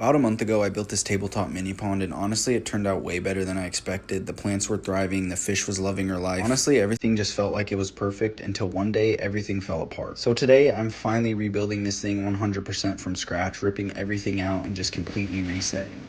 About a month ago, I built this tabletop mini pond, and honestly, it turned out way better than I expected. The plants were thriving, the fish was loving her life. Honestly, everything just felt like it was perfect until one day, everything fell apart. So today, I'm finally rebuilding this thing 100% from scratch, ripping everything out and just completely resetting.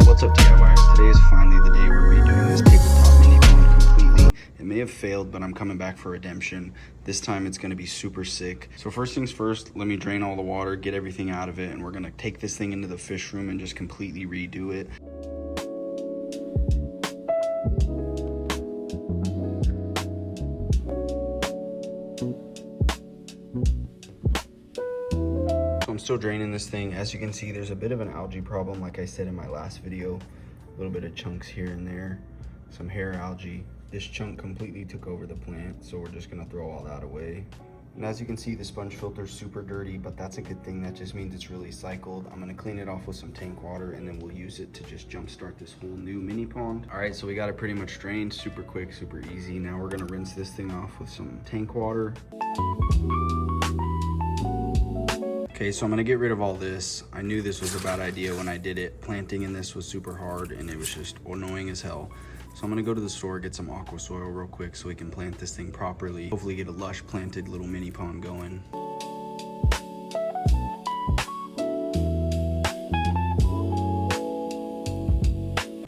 What's up, DIYers? Today is finally the day we're redoing this tabletop mini pond completely. It may have failed, but I'm coming back for redemption. This time it's gonna be super sick. So first things first, let me drain all the water, get everything out of it, and we're gonna take this thing into the fish room and just completely redo it. I'm still draining this thing. As you can see, there's a bit of an algae problem, like I said in my last video. A little bit of chunks here and there, some hair algae. This chunk completely took over the plant, so we're just gonna throw all that away. And as you can see, the sponge filter's super dirty, but that's a good thing. That just means it's really cycled. I'm gonna clean it off with some tank water, and then we'll use it to just jumpstart this whole new mini pond. All right, so we got it pretty much drained, super quick, super easy. Now we're gonna rinse this thing off with some tank water. Okay, so I'm gonna get rid of all this. I knew this was a bad idea when I did it. Planting in this was super hard and it was just annoying as hell. So I'm gonna go to the store, get some aqua soil real quick so we can plant this thing properly. Hopefully get a lush planted little mini pond going.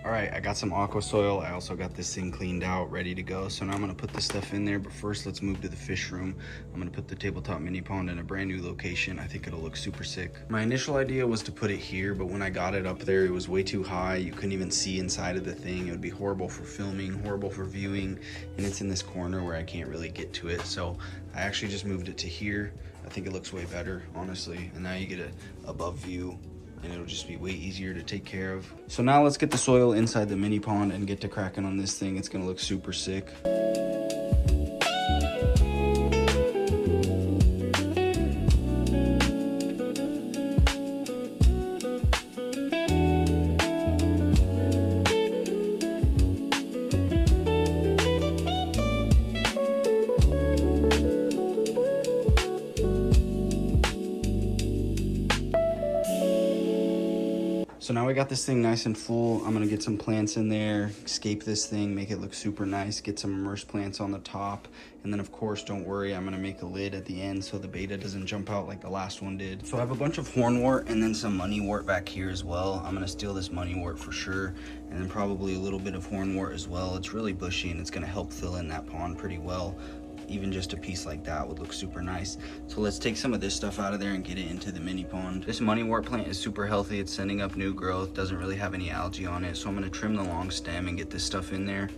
All right, I got some aqua soil. I also got this thing cleaned out, ready to go. So now I'm gonna put this stuff in there, but first let's move to the fish room. I'm gonna put the tabletop mini pond in a brand new location. I think it'll look super sick. My initial idea was to put it here, but when I got it up there, it was way too high. You couldn't even see inside of the thing. It would be horrible for filming, horrible for viewing, and it's in this corner where I can't really get to it. So I actually just moved it to here. I think it looks way better, honestly. And now you get a above view, and it'll just be way easier to take care of. So now let's get the soil inside the mini pond and get to cracking on this thing. It's gonna look super sick. So now we got this thing nice and full. I'm gonna get some plants in there, scape this thing, make it look super nice, get some immersed plants on the top. And then of course, don't worry, I'm gonna make a lid at the end so the betta doesn't jump out like the last one did. So I have a bunch of hornwort and then some moneywort back here as well. I'm gonna steal this moneywort for sure. And then probably a little bit of hornwort as well. It's really bushy and it's gonna help fill in that pond pretty well. Even just a piece like that would look super nice. So let's take some of this stuff out of there and get it into the mini pond. This moneywort plant is super healthy. It's sending up new growth, doesn't really have any algae on it. So I'm gonna trim the long stem and get this stuff in there.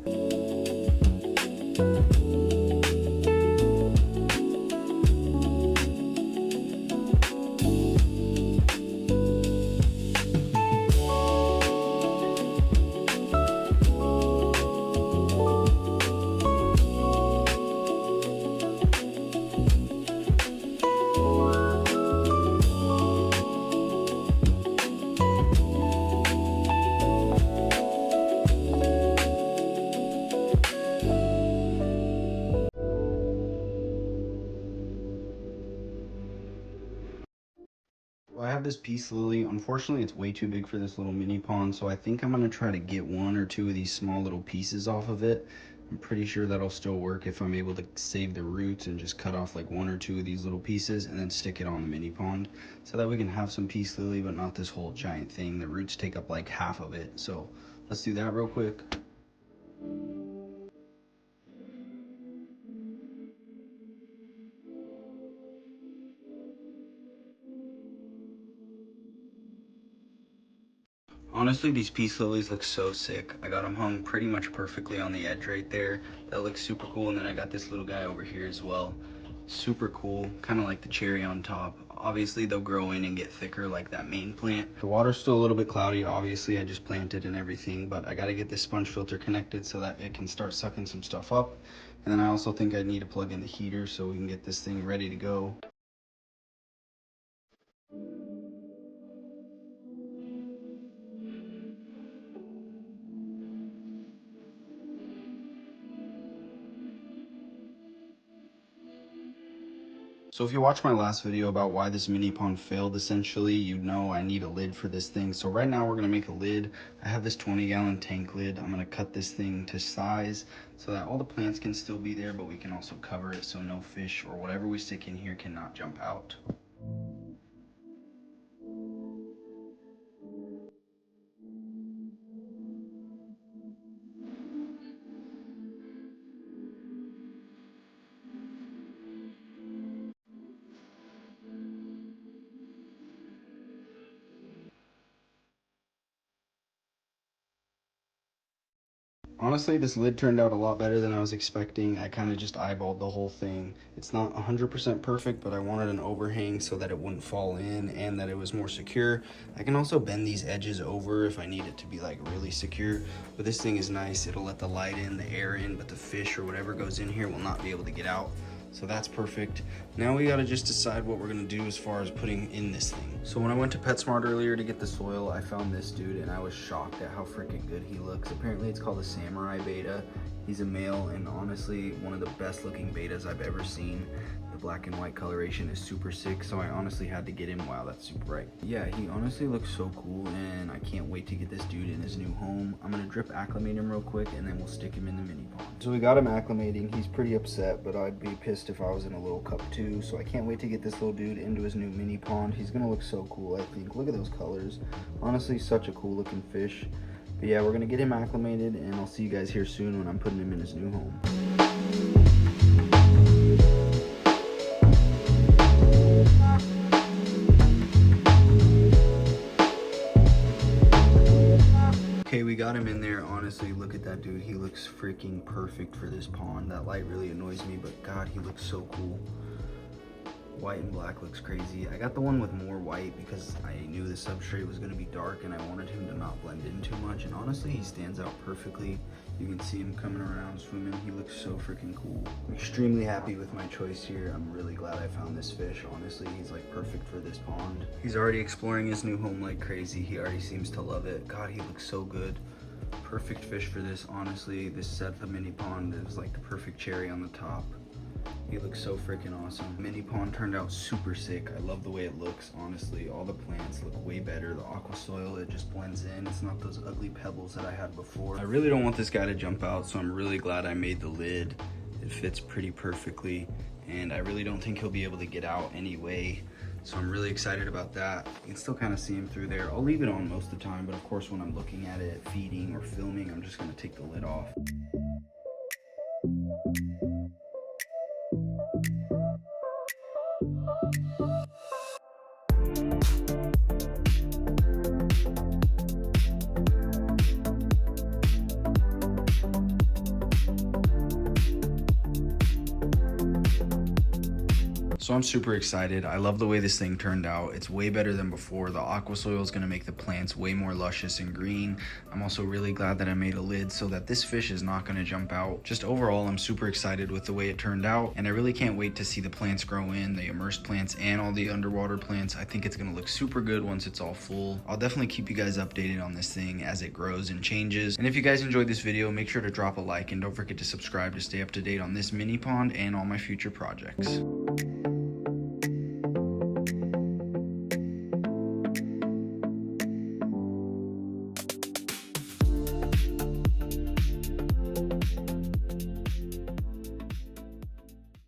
I have this peace lily. Unfortunately, it's way too big for this little mini pond, so I think I'm gonna try to get one or two of these small little pieces off of it. I'm pretty sure that'll still work if I'm able to save the roots and just cut off like one or two of these little pieces and then stick it on the mini pond so that we can have some peace lily, but not this whole giant thing. The roots take up like half of it. So let's do that real quick. Honestly, these peace lilies look so sick. I got them hung pretty much perfectly on the edge right there. That looks super cool. And then I got this little guy over here as well. Super cool, kind of like the cherry on top. Obviously, they'll grow in and get thicker like that main plant. The water's still a little bit cloudy. Obviously, I just planted and everything, but I got to get this sponge filter connected so that it can start sucking some stuff up. And then I also think I need to plug in the heater so we can get this thing ready to go. So if you watched my last video about why this mini pond failed, essentially, you know I need a lid for this thing. So right now we're gonna make a lid. I have this 20-gallon tank lid. I'm gonna cut this thing to size so that all the plants can still be there, but we can also cover it so no fish or whatever we stick in here cannot jump out. Honestly, this lid turned out a lot better than I was expecting. I kind of just eyeballed the whole thing. It's not 100% perfect, but I wanted an overhang so that it wouldn't fall in and that it was more secure. I can also bend these edges over if I need it to be like really secure, but this thing is nice. It'll let the light in, the air in, but the fish or whatever goes in here will not be able to get out. So that's perfect. Now we gotta just decide what we're gonna do as far as putting in this thing. So when I went to PetSmart earlier to get the soil, I found this dude and I was shocked at how freaking good he looks. Apparently it's called a Samurai Betta. He's a male and honestly one of the best looking bettas I've ever seen. The black and white coloration is super sick, so I honestly had to get him. Wow, that's super bright. Yeah, he honestly looks so cool and I can't wait to get this dude in his new home. I'm gonna drip acclimate him real quick and then we'll stick him in the mini pond. So we got him acclimating. He's pretty upset, but I'd be pissed if I was in a little cup too. So I can't wait to get this little dude into his new mini pond. He's gonna look so cool, I think. Look at those colors. Honestly, such a cool looking fish. But yeah, we're gonna get him acclimated and I'll see you guys here soon when I'm putting him in his new home. Okay, we got him in there. Honestly, look at that dude. He looks freaking perfect for this pond. That light really annoys me, but God, he looks so cool. White and black looks crazy. I got the one with more white because I knew the substrate was going to be dark and I wanted him to not blend in too much. And honestly, he stands out perfectly. You can see him coming around swimming. He looks so freaking cool. I'm extremely happy with my choice here. I'm really glad I found this fish. Honestly, he's like perfect for this pond. He's already exploring his new home like crazy. He already seems to love it. God, he looks so good. Perfect fish for this. Honestly, this set of mini pond is like the perfect cherry on the top. He looks so freaking awesome. Mini pond turned out super sick. I love the way it looks, honestly. All the plants look way better. The aqua soil, it just blends in. It's not those ugly pebbles that I had before. I really don't want this guy to jump out, so I'm really glad I made the lid. It fits pretty perfectly, and I really don't think he'll be able to get out anyway. So I'm really excited about that. You can still kind of see him through there. I'll leave it on most of the time, but of course when I'm looking at it, feeding or filming, I'm just gonna take the lid off. So I'm super excited. I love the way this thing turned out. It's way better than before. The aqua soil is gonna make the plants way more luscious and green. I'm also really glad that I made a lid so that this fish is not gonna jump out. Just overall, I'm super excited with the way it turned out, and I really can't wait to see the plants grow in, the immersed plants and all the underwater plants. I think it's gonna look super good once it's all full. I'll definitely keep you guys updated on this thing as it grows and changes. And if you guys enjoyed this video, make sure to drop a like and don't forget to subscribe to stay up to date on this mini pond and all my future projects.